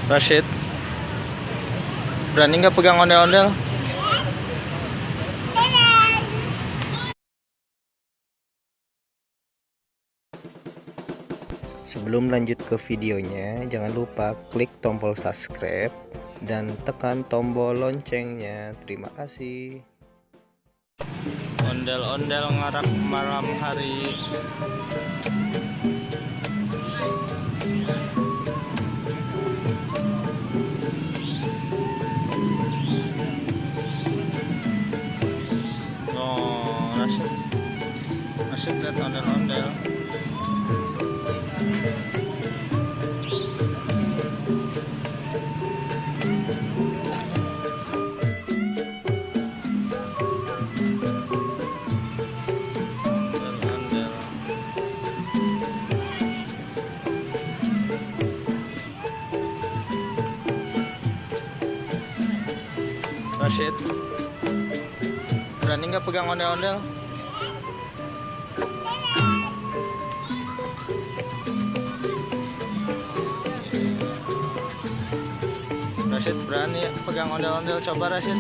Rashid, berani nggak pegang ondel-ondel? Sebelum lanjut ke videonya, jangan lupa klik tombol subscribe dan tekan tombol loncengnya. Terima kasih. Ondel-ondel ngarak malam hari. Oh, Rashid lihat ondel-ondel. Rashid, berani nggak pegang ondel-ondel? Rashid berani pegang ondel-ondel, coba Rashid.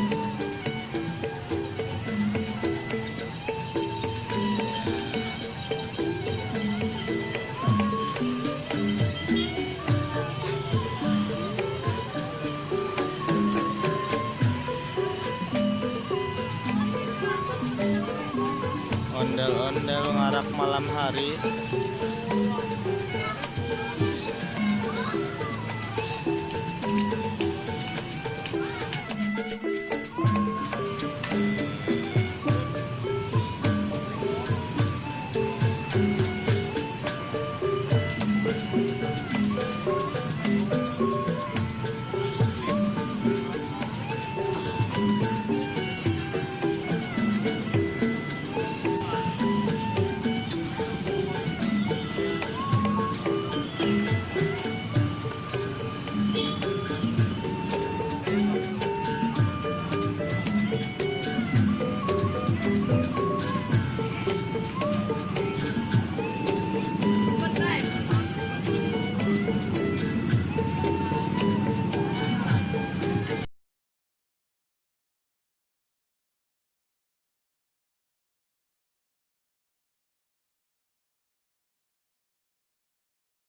Ondel-ondel ngarak malam hari.